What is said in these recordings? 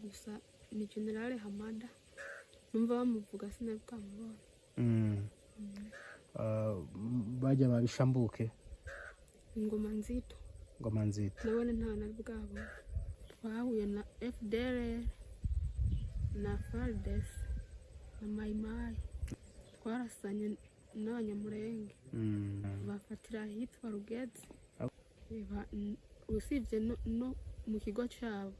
gusa ni General Hamada numva bamuvuga sinari bwamubona. Bajya babishambuke Ingoma nzito nabone nta nari bwabo. Twahuye na FDLR na FARDC na Maimai, twarasanye n'abanyamurenge bafatira ahitwa Rugezi. Usibye no mu kigo cyabo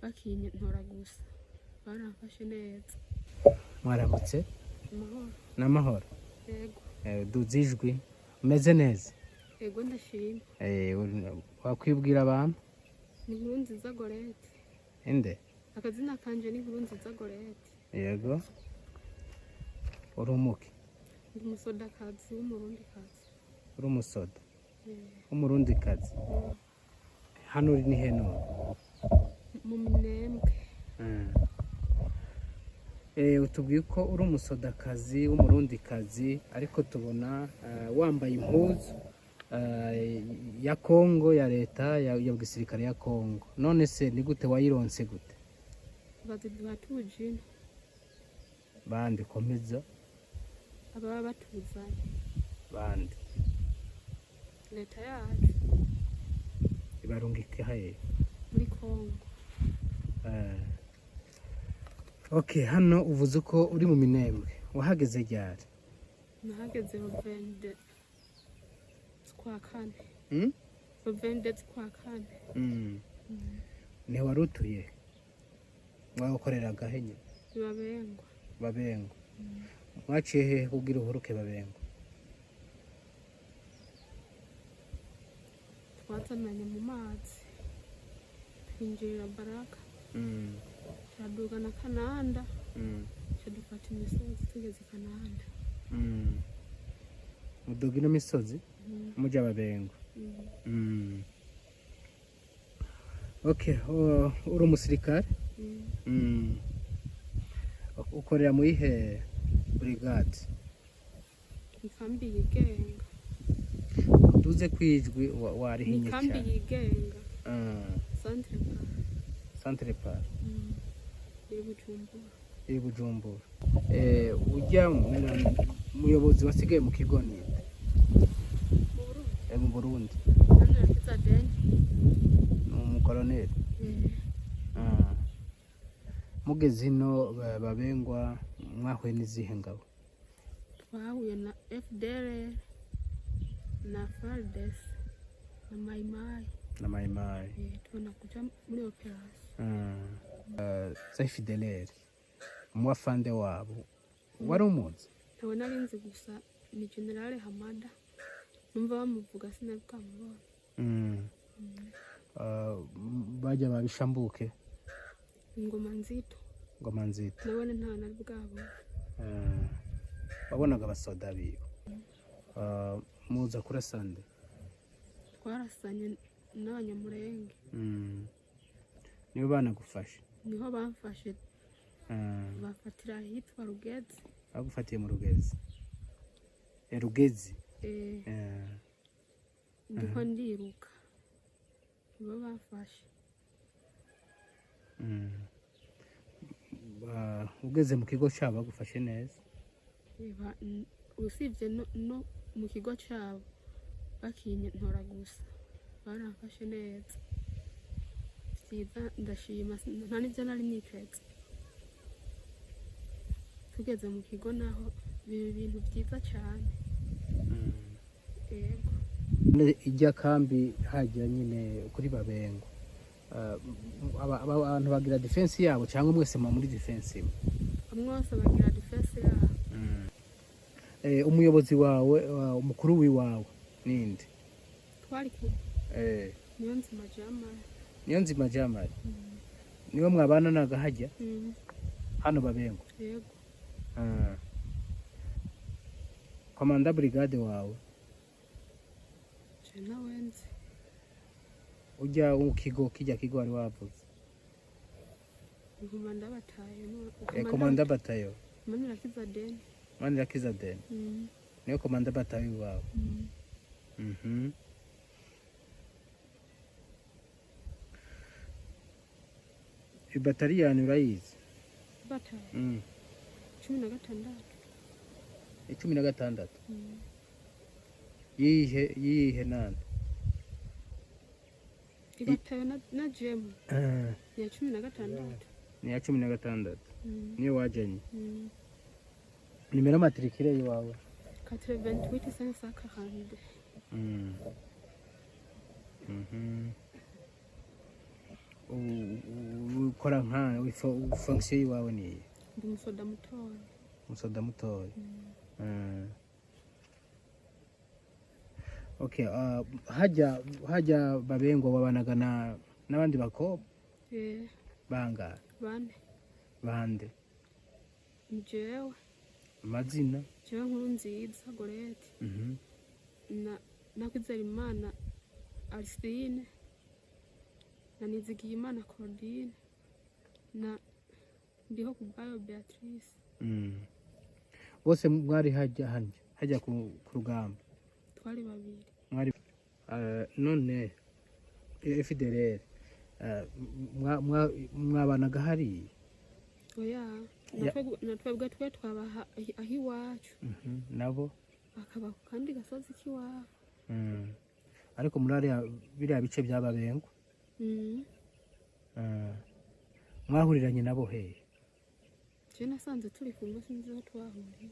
bakintora gusa baramfashe neza. Mwaramutse Amahoro. n'amahoro. Yego. Duzijwi umeze neza? Yego ndashima. Wakwibwira abantu? Ni Nkurunziza Gorete. Inde? Akazina kanje ni Nkurunziza Gorete. Yego. Uri umuki? Ndi umusodakazi w'umurundikazi. Uri umusoda w'umurundikazi? Hano uri ni heno? Mu Minembwe. Utubwiye ko uri umusodakazi w'umurundikazi, ariko tubona wambaye impuzu ya Kongo, ya leta ya gisirikare ya Kongo. None se ni gute wayironse gute? Batujine. Bande komeza? Ababa batuzanye. Bande? Leta yacu. Ibarungike haye? Muri Kongo. Okay, hano uvuze ko uri mu Minembwe. Wahageze ryari? Nahageze mu 22 kwa kane. Mu 22 kwa kane. Ni warutuye? Mwakoreraga he nyine? Babengwa. Babengwa. Mwaciye he kugira uhuruke Babengwa? Twazananye mu mazi. Twinjirira Baraka. Turaduga na Kananda. Dufata imisozi tugeze Kananda. Muduga ino misozi muja Babengwa. Okay, uri umusirikare? Ukorera muri he brigade? Ikambi yigenga. Duze kwijwi wari hinye cyane. Ikambi yigenga. Centre Par. Iri Bujumbura. Ujya muyobozi wasigaye mu kigo ni mu Burundi? Ni umukoloneli. Mugeze hino Babengwa mwahuye n'izihe ngabo? Twahuye na FDLR na FARDC na Maimai. Tubona kuja muri operation. FDLR umwafande wabo wari umuzi? Ntawe nari nzi gusa ni General Hamada numva bamuvuga sinari bwamubona. Bajya babishambuke Ingoma nzito nabone nta nari bwabo. Wabonaga abasoda biwe? Muza kurasande? Twarasanye n'abanyamurenge. Nibo banagufashe? Niho bamfashe. Bafatira ahitwa Rugezi. Bagufatiye mu Rugezi? Rugezi? Ndiho ndiruka nibo bamfashe. Ugeze mu kigo cyabo bagufashe neza? Usibye no mu kigo cyabo bakintora gusa baramfashe neza. Ndashima nta n'ibyo nari niteze. Tugeze mu kigo naho ibintu byiza cyane. Yego. Ijya kambi hagira nyine kuri Babengwa. Abantu bagira defense yabo cyangwa mwese muri defense imwe? Mwese bagira defense yabo. Umuyobozi wawe umukuru wiwawe ninde? Twari ku Niyonzima Jamali. Niwe mwabana nagahajya hano Babengwa? Yego. Komanda brigade wawe? Jena wenze. Ujya ukigo kijya kigo wari wavuze? Komanda batayo. Komanda batayo? Manirakiza Den. Niyo komanda batayo wawe? ibataliyani urayizi? bataye Mm. 16. 16 yihe nande? ibataye na jemu ya 16. Ni ya 16 niyo wajanye. Mm. Nimero matricule yiwawe? 88 542. Ukora nka fonction yiwawe ni iyi? Ndi umusoda mutoya. Umusoda mutoya. Okay, hajya babengo babanaga n'abandi bakobwa bangahe? 4. Bande? Njyewe amazina? njyewe Nkurunziza Gorete, na Kwizerimana Arsine, na Nizigiyimana Claudine, na Ndihokubwayo Beatrice. Bose mwari hajya ku rugamba? Twari 2. Mwari none FDLR mwabanaga hariya? Oya, natwebwe twe twabaha aho iwacu. Nabo bakaba ku kandi gasozi k'iwabo. Ariko muri biriya bice by'ababengo mwahuriranye nabo hehe? Je nasanze turi ku munsi nziza twahuriye.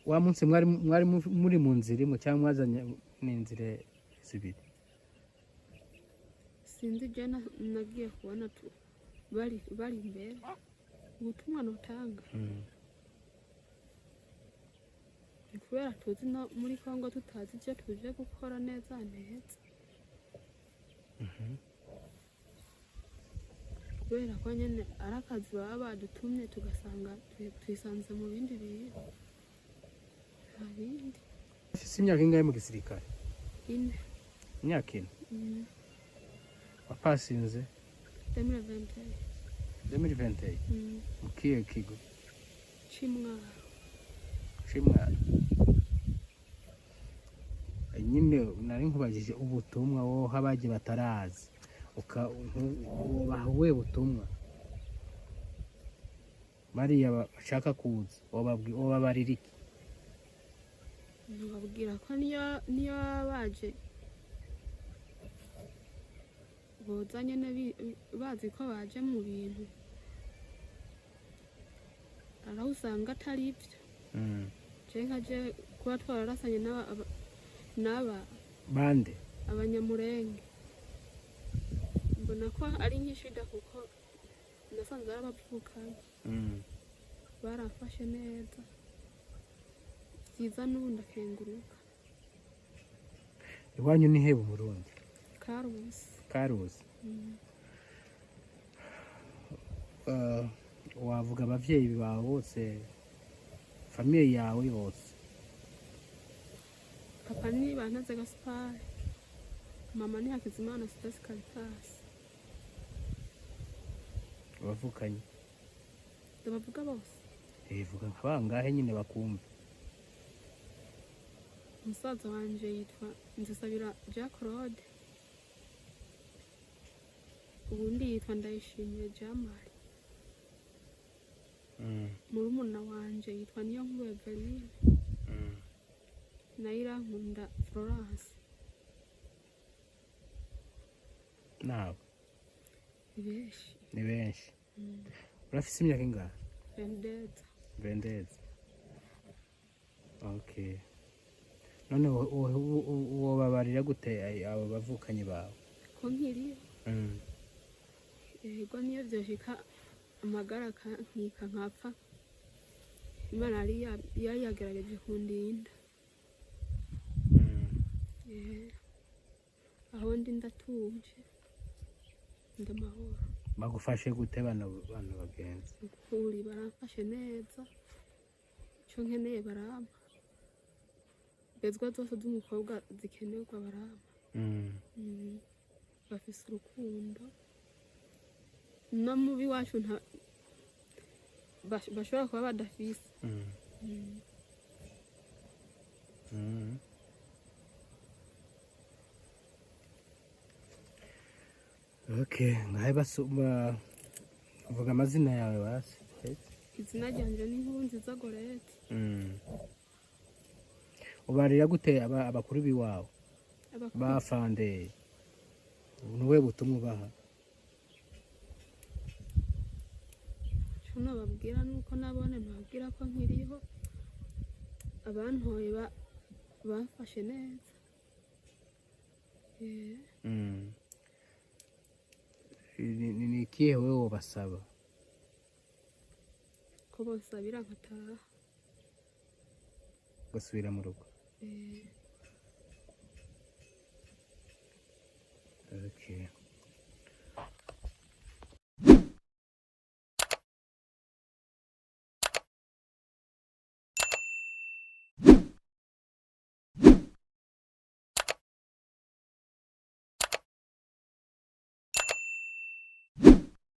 Wa munsi mwari muri mu nzira imwe cyangwa mwazanye n'inzira zibiri? Sinzi, je nagiye kubona bari imbere ubutumwa notanga. Kubera tuzi no muri Kongo tutazi icyo tuje gukora neza neza. Kubera ko nyene ari akazi baba badutumye tugasanga twisanze mu bindi bintu. Abindi ufise imyaka ingahe mu gisirikare? 4. Imyaka 4. Wapasinze 2021? Mu kihe kigo? Chimwaro. Nyine nari nkubajije ubutumwa wowe abaje batarazi ubahawe butumwa bariya bashaka kuza wobabarira iki? Nababwira ko niyo baje boza nyene bazi ko baje mu bintu araho usanga atari ibyo. Je nkaje kuba twararasanye n'aba bande abanyamurenge, mbona ko ari nk'ishida kuko nasanze ari abavukanye. Barafashe neza byiza n'ubundi akenguruka. Iwanyu ni he mu Burundi? Karusi. Wavuga abavyeyi bawe bose, famiye yawe bose? Papa ni Bantaze Gaspard, mama ni Hakizimana Sitas Caritas. Abavukanye ndabavuga bose? Vuga nkabangahe nyine bakumva. Umusaza wanje yitwa Nzisabira Jean Claude, ubundi yitwa Ndayishimiye Jamali. Murumuna wanje yitwa Niyonkuru Eveline, na Irankunda Florence. Nabo ni benshi. Urafise imyaka ingahe? 22. Okay. None wobabarira gute abo bavukanye bawe? Ko nkiriyo yego niyo byoshika amagara nkika nkapfa, Imana yari yagerageje kundinda. Aho ndi ndatuje ndamahoro. Bagufashe gute bano bagenzi? Ukuri baramfashe neza, cyo nkeneye barampa, bezwa zose z'umukobwa zikenerwa barampa. Bafise urukundo no mubi wacu bashobora kuba badafise. Okay, ngahe basumba uvuga amazina yawe basi. izina ryanje ni Nkurunziza Gorete. Ubarira gute abakuru biwawe bafande nuwe butumwa ubaha? Ico nobabwira nuko nabone nobabwira ko nkiriho, abantoye bamfashe neza. Ni ikihe wewe wobasaba? Ko bonsabira nkataha. Gasubira mu rugo. Okay.